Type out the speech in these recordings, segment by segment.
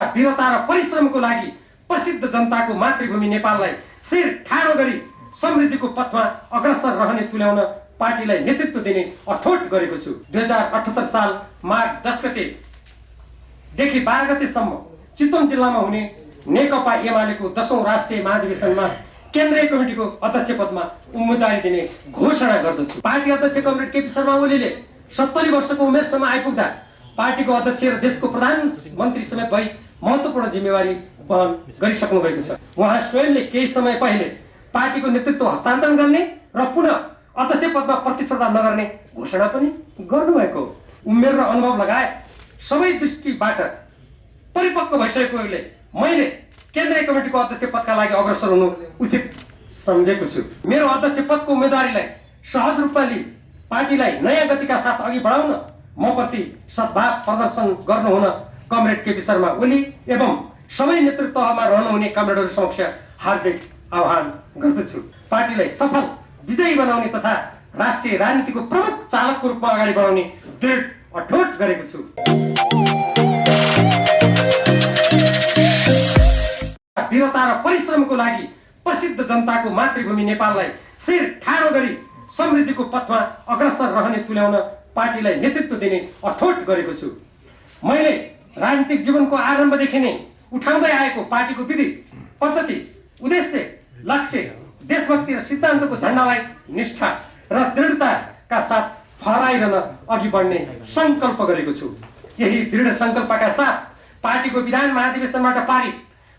वीरता र परिश्रमको लागि प्रसिद्ध जनताको मातृभूमि नेपाललाई शिर ठाडो गरी समृद्धिको पथमा अग्रसर रहने तुल्याउन पार्टीलाई नेतृत्व दिने अठोट गरेको छु। 2078 साल माघ 10 गतेदेखि 12 गतेसम्म चितवन जिल्लामा हुने नेकपा एमालेको 10औं राष्ट्रिय महाधिवेशनमा केन्द्रीय कमिटीको अध्यक्ष पदमा उम्मेदवारी दिने घोषणा गर्दछु। पार्टी अध्यक्ष कमरेड केपी शर्मा ओलीले 70 वर्षको उमेरसम्म आइपुग्दा पार्टीको अध्यक्ष र देशको प्रधानमन्त्री समेत भई महत्त्वपूर्ण जिम्मेवारी वहन गरिसक्नु भएको छ। उहाँ स्वयंले केही समय पहिले पार्टीको नेतृत्व हस्तान्तरण गर्ने र पुनः अध्यक्ष पदमा प्रतिस्पर्धा नगर्ने घोषणा पनि गर्नुभएको हो। उमेर र अनुभव लगायत सबै दृष्टिबाट परिपक्व भइसकेकोले मैले केन्द्रीय कमिटीको अध्यक्ष पदका लागि अग्रसर हुनु उचित सम्झेको छु। मेरो अध्यक्ष पदको उम्मेदवारीलाई सहज रूपमा लिई पार्टीलाई नयाँ गतिका साथ अघि बढाउन म प्रति सद्भाव प्रदर्शन गर्नुहुन कमरेड केपी शर्मा ओली एवं सबै नेतृत्वमा रहनुहुने कमरेडहरू समक्ष हार्दिक आह्वान गर्दछु। पार्टीलाई सफल विजयी बनाउने तथा राष्ट्रिय राजनीतिको प्रमुख चालकको रूपमा अगाडि बढाउने दृढ अठोट गरेको छु। वीरता र परिश्रमको लागि प्रसिद्ध जनताको मातृभूमि नेपाललाई शिर ठाडो गरी समृद्धिको पथमा अग्रसर रहने तुल्याउन पार्टीलाई नेतृत्व दिने अठोट गरेको छु। मैले राजनीतिक जीवनको आरम्भदेखि नै उठाउँदै आएको पार्टीको विधि पद्धति उद्देश्य लक्ष्य देशभक्ति र सिद्धान्तको झण्डालाई निष्ठा र दृढताका साथ फहराइरहन अघि बढ्ने संकल्प गरेको छु। यही दृढ संकल्पका साथ पार्टीको विधान महाधिवेशनबाट पारित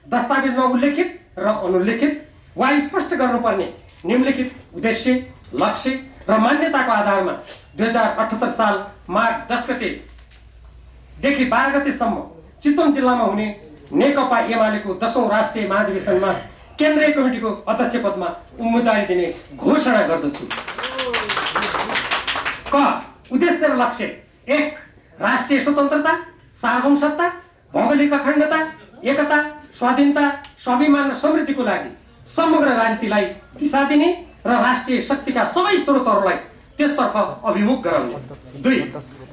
दस्तावेजमा उल्लेखित र अनुल्लेखित वा स्पष्ट गर्नुपर्ने निम्नलिखित उद्देश्य लक्ष्य र मान्यताको आधारमा 2078 साल माघ 10 गतेदेखि 12 गतेसम्म चितवन जिल्लामा हुने नेकपा एमालेको 10औं राष्ट्रिय महाधिवेशनमा केन्द्रीय कमिटीको अध्यक्ष पदमा उम्मेदवारी दिने घोषणा गर्दछु। क उद्देश्य र लक्ष्य 1 राष्ट्रिय स्वतन्त्रता सार्वभौमसत्ता भौगोलिक अखण्डता एकता स्वाधीनता स्वाभिमान र समृद्धिको लागि समग्र राजनीतिलाई दिशा दिने र राष्ट्रिय शक्तिका सबै स्रोतहरूलाई त्यसतर्फ अभिमुख गराउने। 2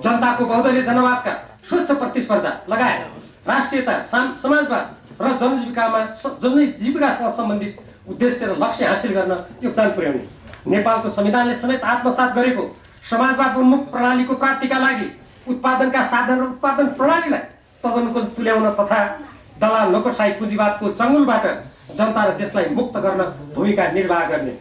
जनताको बहुदलीय जनवादका स्वच्छ प्रतिस्पर्धा लगायत राष्ट्रियता समाजवाद र जनजीविकासँग सम्बन्धित उद्देश्य र लक्ष्य हासिल गर्न योगदान पुर्याउने। नेपालको संविधानले समेत आत्मसात गरेको समाजवाद उन्मुख प्रणालीको प्राप्तिका लागि उत्पादनका साधन र उत्पादन प्रणालीलाई तदनुकूल तुल्याउन तथा दलाल नोकरशाही पुँजीवादको चङ्गुलबाट जनता र देशलाई मुक्त गर्न भूमिका निर्वाह गर्ने।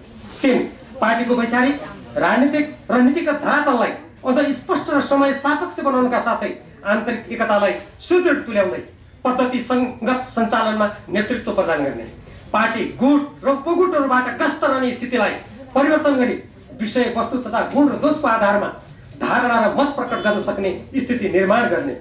3 पार्टीको वैचारिक राजनीतिक र नीतिगत धरातललाई अझ स्पष्ट र समय सापेक्ष बनाउनका साथै आन्तरिक एकतालाई सुदृढ तुल्याउँदै पद्धति संगत सञ्चालनमा नेतृत्व प्रदान गर्ने। पार्टी गुट र उपगुटहरूबाट ग्रस्त रहने स्थितिलाई परिवर्तन गरी विषय वस्तु तथा गुण र दोषको आधारमा धारणा र मत प्रकट गर्न सक्ने स्थिति निर्माण गर्ने।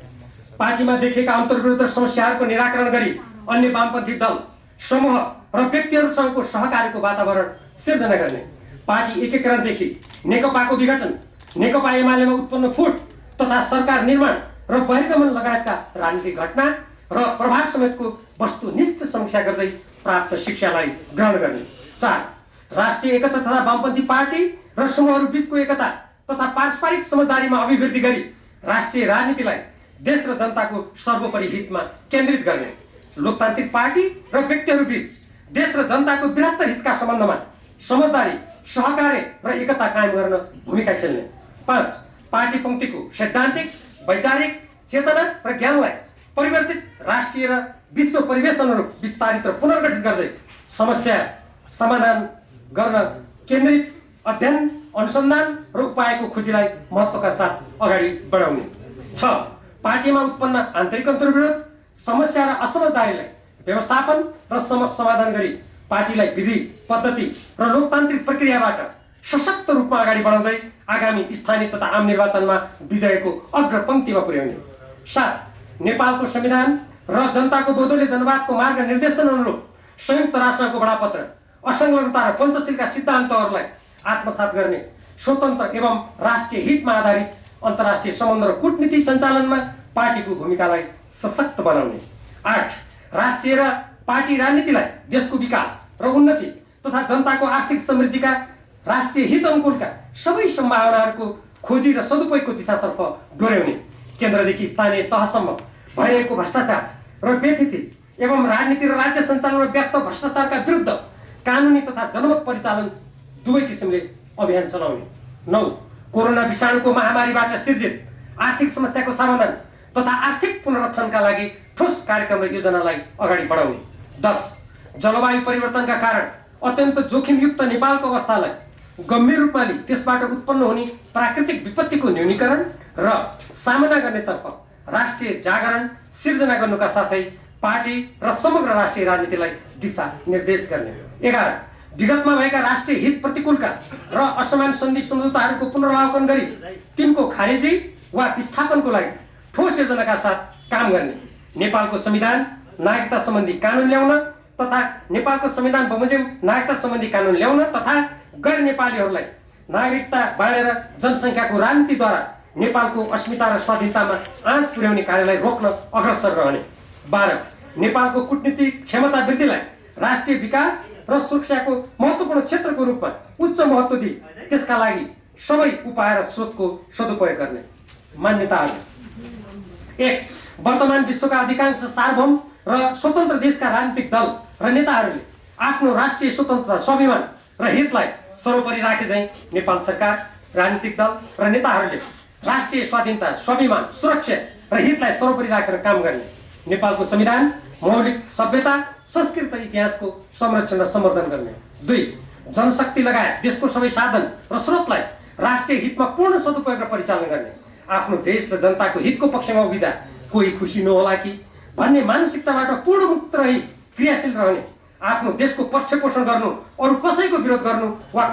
पार्टीमा देखिएका अन्तर्विरोध समस्याहरूको निराकरण गरी अन्य वामपन्थी दल समूह र व्यक्तिहरूसँगको सहकार्यको वातावरण सिर्जना गर्ने। पार्टी एकीकरणदेखि नेकपाको विघटन नेकपा एमालेमा उत्पन्न फुट तथा सरकार निर्माण र बहिर्गमन लगायतका राजनीतिक घटना र प्रभाव समेतको वस्तुनिष्ठ समीक्षा गर्दै प्राप्त शिक्षालाई ग्रहण गर्ने। 4 राष्ट्रिय एकता तथा वामपन्थी पार्टी र समूहहरू बीचको एकता तथा पारस्परिक समझदारीमा अभिवृद्धि गरी राष्ट्रिय राजनीतिलाई देश र जनताको सर्वोपरि हितमा केन्द्रित गर्ने। लोकतान्त्रिक पार्टी र व्यक्तिहरू बीच देश र जनताको बृहत्तर हितका सम्बन्धमा समझदारी सहकार्य र एकता कायम गर्न भूमिका खेल्ने। 5 पार्टी पंक्तिको सैद्धान्तिक वैचारिक चेतना र ज्ञानलाई परिवर्तित राष्ट्रिय र विश्व परिवेशनहरू विस्तारित र पुनर्गठित गर्दै समस्या समाधान गर्न केन्द्रित अध्ययन अनुसन्धान र उपायको खोजीलाई महत्त्वका साथ अगाडि बढाउने। 6 पार्टीमा उत्पन्न आन्तरिक अन्तर्विरोध समस्या र असमझदारीलाई व्यवस्थापन र समाधान गरी पार्टीलाई विधि पद्धति र लोकतान्त्रिक प्रक्रियाबाट सशक्त रूपमा अगाडि बढाउँदै आगामी स्थानीय तथा आम निर्वाचनमा विजयको अग्रपङ्क्तिमा पुर्याउने। 7 नेपालको संविधान र जनताको बहुदलीय जनवादको मार्ग निर्देशन अनुरूप संयुक्त राष्ट्रको बडापत्र असंलग्नता र पञ्चशीलका सिद्धान्तहरूलाई आत्मसात गर्ने स्वतन्त्र एवं राष्ट्रिय हितमा आधारित अन्तर्राष्ट्रिय सम्बन्ध र कूटनीति सञ्चालनमा पार्टीको भूमिकालाई सशक्त बनाउने। 8 राष्ट्रिय र पार्टी राजनीतिलाई देशको विकास र उन्नति तथा जनताको आर्थिक समृद्धिका राष्ट्रिय हित अनुकूलका सबै सम्भावनाहरूको खोजी र सदुपयोगको दिशातर्फ डोर्याउने। केन्द्रदेखि स्थानीय तहसम्म भइरहेको भ्रष्टाचार र व्यथिति एवं राजनीति र राज्य सञ्चालनमा व्याप्त भ्रष्टाचारका विरुद्ध कानुनी तथा जनमत परिचालन दुवै किसिमले अभियान चलाउने। 9 कोरोना विषाणुको महामारीबाट सिर्जित आर्थिक समस्याको समाधान तथा आर्थिक पुनरुत्थानका लागि ठोस कार्यक्रम र योजनालाई अगाडि बढाउने। 10 जलवायु परिवर्तनका कारण अत्यन्त जोखिमयुक्त नेपालको अवस्थालाई गम्भीर रूपमा लिई त्यसबाट उत्पन्न हुने प्राकृतिक विपत्तिको न्यूनीकरण र सामना गर्नेतर्फ राष्ट्रिय जागरण सिर्जना गर्नुका साथै पार्टी र समग्र राष्ट्रिय राजनीतिलाई दिशा निर्देश गर्ने। 11 विगतमा भएका राष्ट्रिय हित प्रतिकूलका र असमान सन्धि सम्झौताहरूको पुनरावलोकन गरी तिनको खारेजी वा विस्थापनको लागि ठोस योजनाका साथ काम गर्ने। नेपालको संविधान नागरिकता सम्बन्धी कानुन ल्याउन तथा नेपालको संविधान बमोजिम नागरिकता सम्बन्धी कानुन ल्याउन तथा गैर नेपालीहरूलाई नागरिकता बाँडेर जनसङ्ख्याको राजनीतिद्वारा नेपालको अस्मिता र स्वाधीनतामा आँच पुर्याउने कार्यलाई रोक्न अग्रसर रहने। 12 नेपालको कूटनीतिक क्षमता वृद्धिलाई राष्ट्रिय विकास र सुरक्षाको महत्त्वपूर्ण क्षेत्रको रूपमा उच्च महत्त्व दिई त्यसका लागि सबै उपाय र स्रोतको सदुपयोग गर्ने। मान्यताहरू। 1 वर्तमान विश्वका अधिकांश सार्वभौम र स्वतन्त्र देशका राजनीतिक दल र नेताहरूले आफ्नो राष्ट्रिय स्वतन्त्रता स्वाभिमान र हितलाई सर्वोपरि राखे झैं नेपाल सरकार राजनीतिक दल र नेताहरूले राष्ट्रिय स्वाधीनता स्वाभिमान सुरक्षा र हितलाई सर्वोपरि राखेर काम गर्ने। नेपालको संविधान मौलिक सभ्यता संस्कृति र इतिहासको संरक्षण र सम्वर्धन गर्ने। 2 जनशक्ति लगायत देशको सबै साधन र स्रोतलाई राष्ट्रिय हितमा पूर्ण सदुपयोग र परिचालन गर्ने। आफ्नो देश र जनताको हितको पक्षमा उभिँदा कोही खुसी नहोला कि भन्ने मानसिकताबाट पूर्ण मुक्त रही क्रियाशील रहने। आफ्नो देशको पक्ष पोषण गर्नु, अरू कसैको विरोध गर्नु वा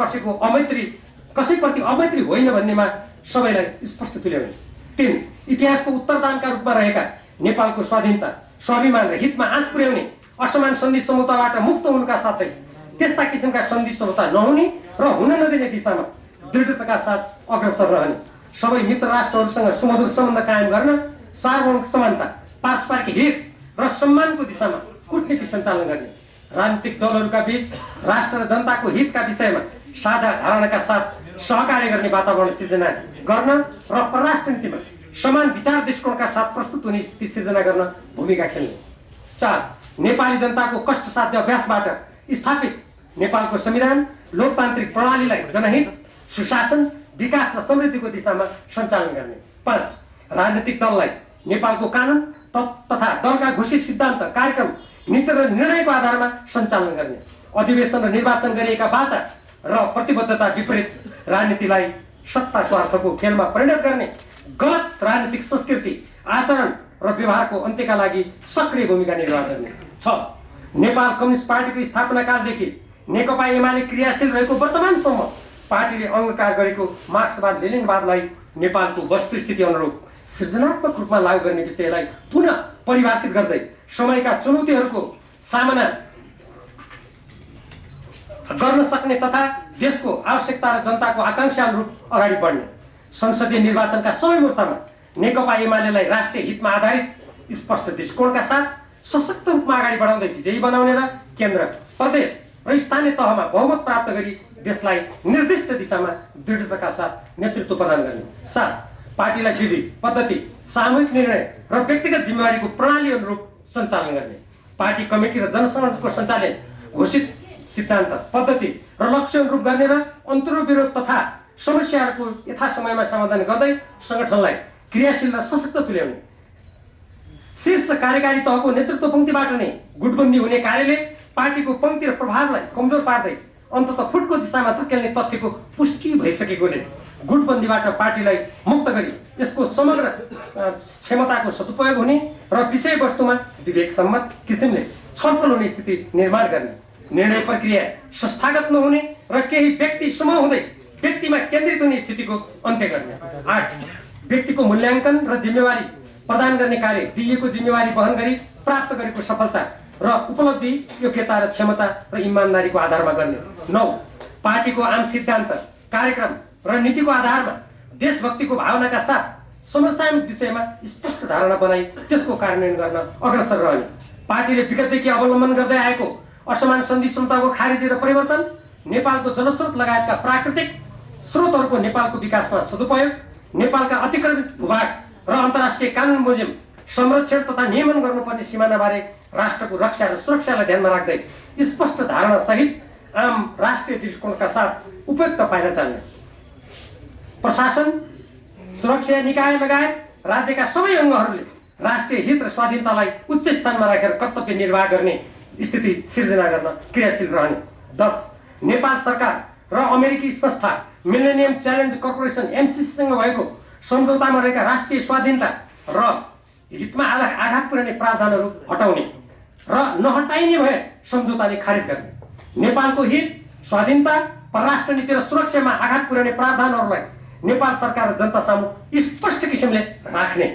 कसैप्रति अमैत्री होइन भन्नेमा सबैलाई स्पष्ट तुल्याउने। 3 इतिहासको उत्तरदानका रूपमा रहेका नेपालको स्वाधीनता स्वाभिमान र हितमा आँच पुर्याउने असमान सन्धि सम्झौताबाट मुक्त हुनुका साथै त्यस्ता किसिमका सन्धि सम्झौता नहुने र हुन नदिने दिशामा दृढताका साथ अग्रसर रहने। सबै मित्र राष्ट्रहरूसँग सुमधुर सम्बन्ध कायम गर्न, सार्वभौमिक समानता पारस्परिक हित र सम्मानको दिशामा कूटनीति सञ्चालन गर्ने। राजनीतिक दलहरूका बीच राष्ट्र र जनताको हितका विषयमा साझा धारणाका साथ सहकार्य गर्ने वातावरण सिर्जना गर्न र परराष्ट्र नीतिमा समान विचार दृष्टिकोणका साथ प्रस्तुत हुने स्थिति सिर्जना गर्न भूमिका खेल्ने। 4 नेपाली जनताको कष्टसाध्य अभ्यासबाट स्थापित नेपालको संविधान लोकतान्त्रिक प्रणालीलाई जनहित सुशासन विकास र समृद्धिको दिशामा सञ्चालन गर्ने। 5 राजनीतिक दललाई नेपालको कानुन तथा दलका घोषित सिद्धान्त कार्यक्रम नीति र निर्णयको आधारमा सञ्चालन गर्ने। अधिवेशन र निर्वाचन गरिएका बाचा र प्रतिबद्धता विपरीत राजनीतिलाई सत्ता स्वार्थको खेलमा परिणत गर्ने गलत राजनीतिक संस्कृति आचरण र व्यवहारको अन्त्यका लागि सक्रिय भूमिका निर्वाह गर्ने। 6 नेपाल कम्युनिस्ट पार्टीको स्थापना कालदेखि नेकपा एमाले क्रियाशील रहेको वर्तमानसम्म पार्टीले अङ्गीकार गरेको मार्क्सवाद लेनिनवादलाई नेपालको वस्तुस्थिति अनुरूप सृजनात्मक रूपमा लागू गर्ने विषयलाई पुनः परिभाषित गर्दै समयका चुनौतीहरूको सामना गर्न सक्ने तथा देशको आवश्यकता र जनताको आकांक्षा अनुरूप अगाडि बढ्ने। संसदीय निर्वाचनका सबै मोर्चामा नेकपा एमालेलाई राष्ट्रिय हितमा आधारित स्पष्ट दृष्टिकोणका साथ सशक्त रूपमा अगाडि बढाउँदै विजयी बनाउने र केन्द्र प्रदेश र स्थानीय तहमा बहुमत प्राप्त गरी देशलाई निर्दिष्ट दिशामा दृढताका साथ नेतृत्व प्रदान गर्ने। 7 पार्टीलाई विधि पद्धति सामूहिक निर्णय र व्यक्तिगत जिम्मेवारीको प्रणाली अनुरूप सञ्चालन गर्ने। पार्टी कमिटी र जनसङ्गठनको सञ्चालन घोषित सिद्धान्त पद्धति र लक्ष्य अनुरूप गर्ने र अन्तर्विरोध तथा समस्याहरूको यथासमयमा समाधान गर्दै सङ्गठनलाई क्रियाशील र सशक्त तुल्याउने। शीर्ष कार्यकारी तहको नेतृत्व पङ्क्तिबाट नै गुटबन्दी हुने कार्यले पार्टीको पङ्क्ति र प्रभावलाई कमजोर पार्दै अन्ततः फुटको दिशामा धकेल्ने तथ्यको पुष्टि भइसकेकोले गुटबन्दीबाट पार्टीलाई मुक्त गरी यसको समग्र क्षमताको सदुपयोग हुने र विषयवस्तुमा विवेकसम्मत किसिमले छलफल हुने स्थिति निर्माण गर्ने। निर्णय प्रक्रिया संस्थागत नहुने र केही व्यक्ति समूह हुँदै व्यक्तिमा केन्द्रित हुने स्थितिको अन्त्य गर्ने। 8 व्यक्तिको मूल्याङ्कन र जिम्मेवारी प्रदान गर्ने कार्य दिइएको जिम्मेवारी वहन गरी प्राप्त गरेको सफलता र उपलब्धि योग्यता र क्षमता र इमानदारीको आधारमा गर्ने। 9 पार्टीको आम सिद्धान्त कार्यक्रम र नीतिको आधारमा देशभक्तिको भावनाका साथ समसामयिक विषयमा स्पष्ट धारणा बनाई त्यसको कार्यान्वयन गर्न अग्रसर रहने। पार्टीले विगतदेखि अवलम्बन गर्दै आएको असमान सन्धि सम्झौताको खारेजी र परिवर्तन, नेपालको जलस्रोत लगायतका प्राकृतिक स्रोतहरूको नेपालको विकासमा सदुपयोग, नेपालका अतिक्रमित भूभाग र अन्तर्राष्ट्रिय कानुन बमोजिम संरक्षण तथा नियमन गर्नुपर्ने सिमानाबारे राष्ट्रको रक्षा र सुरक्षालाई ध्यानमा राख्दै स्पष्ट धारणा सहित आम राष्ट्रिय दृष्टिकोणका साथ उपयुक्त पाइला चाल्ने, प्रशासन, सुरक्षा निकाय लगायत राज्यका सबै अङ्गहरूले राष्ट्रिय हित र स्वाधीनतालाई उच्च स्थानमा राखेर कर्तव्य निर्वाह गर्ने स्थिति सिर्जना गर्न क्रियाशील रहने। 10. नेपाल सरकार र अमेरिकी संस्था मिलेनियम च्यालेन्ज कर्पोरेसन एमसिसीसँग भएको सम्झौतामा रहेका राष्ट्रिय स्वाधीनता र हितमा आघात पुर्याउने प्रावधानहरू हटाउने र नहटाइने भए सम्झौताले खारेज गर्ने। नेपालको हित, स्वाधीनता, परराष्ट्र नीति र सुरक्षामा आघात पुर्याउने प्रावधानहरूलाई नेपाल सरकार र जनता सामु स्पष्ट किसिमले राख्ने।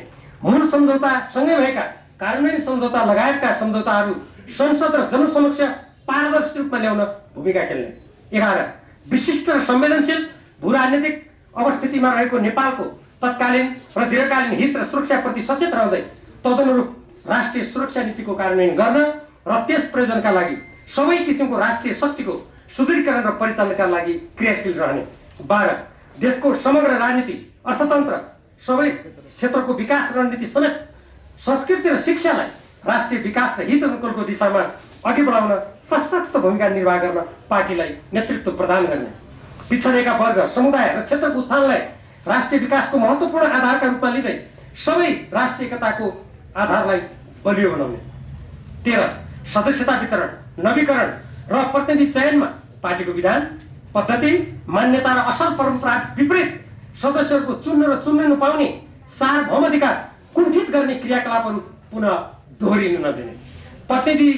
मूल सम्झौता सँगै भएका कार्यान्वयन सम्झौता लगायतका सम्झौताहरू संसद र जनसमक्ष पारदर्शी रूपमा ल्याउन भूमिका खेल्ने। 11. विशिष्ट र संवेदनशील भू-राजनीतिक अवस्थितिमा रहेको नेपालको तत्कालीन र दीर्घकालीन हित र सुरक्षाप्रति सचेत रहँदै तदनुरूप राष्ट्रिय सुरक्षा नीतिको कार्यान्वयन गर्न र त्यस प्रयोजनका लागि सबै किसिमको राष्ट्रिय शक्तिको सुदृढीकरण र परिचालनका लागि क्रियाशील रहने। 12. देशको समग्र राजनीति, अर्थतन्त्र, सबै क्षेत्रको विकास रणनीति समेत संस्कृति र शिक्षालाई राष्ट्रिय विकास र हित अनुकूलको दिशामा अघि बढाउन सशक्त भूमिका निर्वाह गर्न पार्टीलाई नेतृत्व प्रदान गर्ने। पिछडिएका वर्ग, समुदाय र क्षेत्रको उत्थानलाई राष्ट्रिय विकासको महत्त्वपूर्ण आधारका रूपमा लिँदै सबै राष्ट्रिय एकताको आधारलाई बलियो बनाउने। 13. सदस्यता वितरण, नवीकरण र प्रतिनिधि चयनमा पार्टीको विधान, पद्धति, मान्यता र असल परम्परा विपरीत सदस्यहरूको चुन्न र चुन्न नपाउने सार्वभौमाधिकार कुण्ठित गर्ने क्रियाकलापहरू पुनः दोहोरिनु नदिने। प्रतिनिधि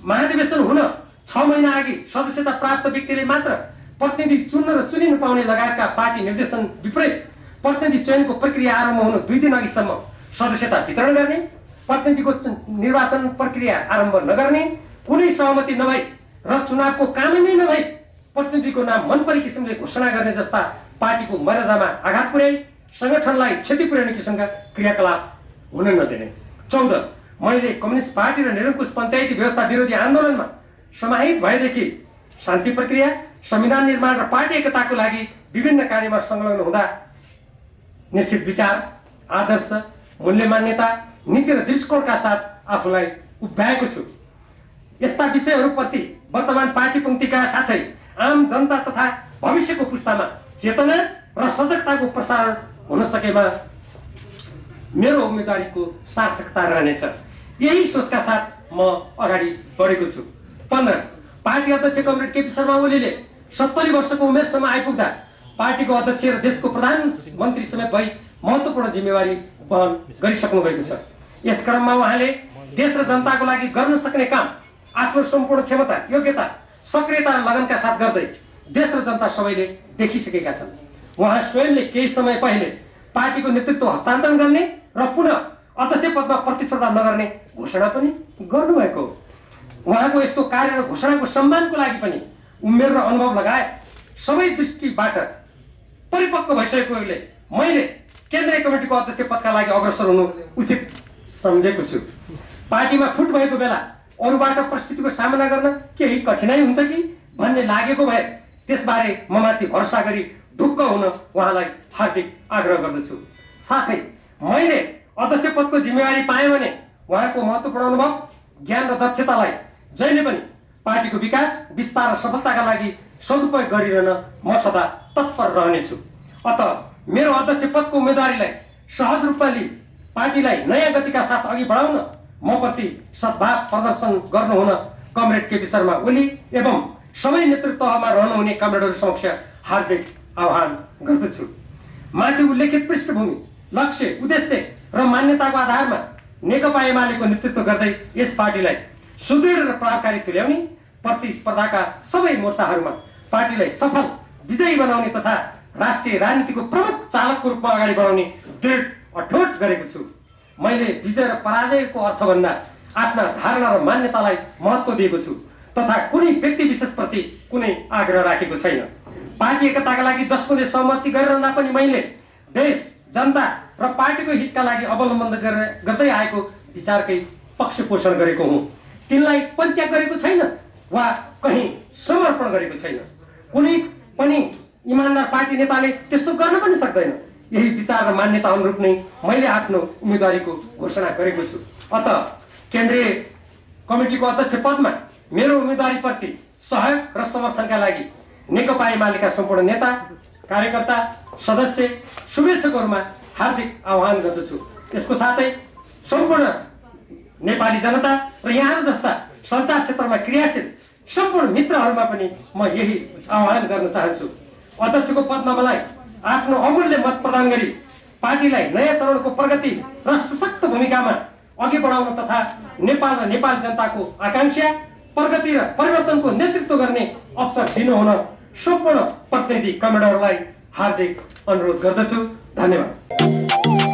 महाधिवेशन हुन 6 महिना अघि सदस्यता प्राप्त व्यक्तिले मात्र प्रतिनिधि चुन्न र चुनिनु पाउने लगायतका पार्टी निर्देशन विपरीत प्रतिनिधि चयनको प्रक्रिया आरम्भ हुन 2 दिन अघिसम्म सदस्यता वितरण गर्ने, प्रतिनिधिको निर्वाचन प्रक्रिया आरम्भ नगर्ने, कुनै सहमति नभई र चुनावको कामै नै नभई प्रतिनिधिको नाम मनपरी किसिमले घोषणा गर्ने जस्ता पार्टीको मर्यादामा आघात पुर्याई संगठनलाई क्षति पुर्याउने किसिमका क्रियाकलाप हुन नदिने। 14. मैले कम्युनिस्ट पार्टी र निरङ्कुश पञ्चायती व्यवस्था विरोधी आन्दोलनमा समाहित भएदेखि शान्ति प्रक्रिया, संविधान निर्माण र पार्टी एकताको लागि विभिन्न कार्यमा संलग्न हुँदा निश्चित विचार, आदर्श, मूल्य, मान्यता, नीति र दृष्टिकोणका साथ आफूलाई उभ्याएको छु। यस्ता विषयहरूप्रति वर्तमान पार्टी पंक्तिका साथै आम जनता तथा भविष्यको पुस्तामा चेतना र सजगताको प्रसारण हुन सकेमा मेरो उम्मेदवारीको सार्थकता रहनेछ। यही सोचका साथ म अगाडि बढेको छु। 15. पार्टी अध्यक्ष कमरेड केपी शर्मा ओलीले 70 वर्षको उमेरसम्म आइपुग्दा पार्टीको अध्यक्ष र देशको प्रधानमन्त्री समेत भई महत्त्वपूर्ण जिम्मेवारी वहन गरिसक्नु भएको छ। यस क्रममा उहाँले देश र जनताको लागि गर्न सक्ने काम आफ्नो सम्पूर्ण क्षमता, योग्यता, सक्रियता र लगनका साथ गर्दै देश र जनता सबैले देखिसकेका छन्। उहाँ स्वयंले केही समय पहिले पार्टीको नेतृत्व हस्तान्तरण गर्ने र पुनः अध्यक्ष पदमा प्रतिस्पर्धा नगर्ने घोषणा पनि गर्नुभएको हो। उहाँको यस्तो कार्य र घोषणाको सम्मानको लागि पनि उमेर र अनुभव लगायत सबै दृष्टिबाट परिपक्व भइसकेकोले मैले केन्द्रीय कमिटीको अध्यक्ष पदका लागि अग्रसर हुनु उचित सम्झेको छु। पार्टीमा फुट भएको बेला अरूबाट परिस्थितिको सामना गर्न केही कठिनाइ हुन्छ कि भन्ने लागेको भए त्यसबारे म माथि भरोसा गरी ढुक्क हुन उहाँलाई हार्दिक आग्रह गर्दछु। साथै मैले अध्यक्ष पदको जिम्मेवारी पाएँ भने उहाँको महत्त्वपूर्ण अनुभव, ज्ञान र दक्षतालाई जहिले पनि पार्टीको विकास, विस्तार र सफलताका लागि सदुपयोग गरिरहन म सदा तत्पर रहनेछु। अत मेरो अध्यक्ष पदको उम्मेदवारीलाई सहज रूपमा लिई पार्टीलाई नयाँ गतिका साथ अघि बढाउन म प्रति सद्भाव प्रदर्शन गर्नुहुन कमरेड केपी शर्मा ओली एवं सबै नेतृत्वमा रहनुहुने कमरेडहरू समक्ष हार्दिक आह्वान गर्दछु। माथि उल्लेखित पृष्ठभूमि, लक्ष्य, उद्देश्य र मान्यताको आधारमा नेकपा एमालेको नेतृत्व गर्दै यस पार्टीलाई सुदृढ र प्रभावकारी तुल्याउने, प्रतिस्पर्धाका सबै मोर्चाहरूमा पार्टीलाई सफल विजयी बनाउने तथा राष्ट्रिय राजनीतिको प्रमुख चालकको रूपमा अगाडि बढाउने दृढ अठोट गरेको छु। मैले विजय र पराजयको अर्थभन्दा आफ्ना धारणा र मान्यतालाई महत्त्व दिएको छु तथा कुनै व्यक्ति विशेषप्रति कुनै आग्रह राखेको छैन। पार्टी एकताका लागि 10 बुँदे सहमति गरिरहँदा पनि मैले देश, जनता र पार्टीको हितका लागि अवलम्बन गर्दै आएको विचारकै पक्ष पोषण गरेको हुँ। तिनलाई परित्याग गरेको छैन वा कहीँ समर्पण गरेको छैन। कुनै पनि इमानदार पार्टी नेताले त्यस्तो गर्न पनि सक्दैन। यही विचार र मान्यता अनुरूप नै मैले आफ्नो उम्मेदवारीको घोषणा गरेको छु। अत केन्द्रीय कमिटीको अध्यक्ष पदमा मेरो उम्मेदवारीप्रति सहयोग र समर्थनका लागि नेकपा एमालेका सम्पूर्ण नेता, कार्यकर्ता, सदस्य, शुभेच्छकहरूमा हार्दिक आह्वान गर्दछु। यसको साथै सम्पूर्ण नेपाली जनता र यहाँहरू जस्ता सञ्चार क्षेत्रमा क्रियाशील सम्पूर्ण मित्रहरूमा पनि म यही आह्वान गर्न चाहन्छु। अध्यक्षको पदमा मलाई आफ्नो अमूल्य मत प्रदान गरी पार्टीलाई नयाँ चरणको प्रगति र सशक्त भूमिकामा अघि बढाउन तथा नेपाल र नेपाली जनताको आकांक्षा, प्रगति र परिवर्तनको नेतृत्व गर्ने अवसर दिनुहुन सम्पूर्ण प्रतिनिधि कमेडरलाई हार्दिक अनुरोध गर्दछु। धन्यवाद।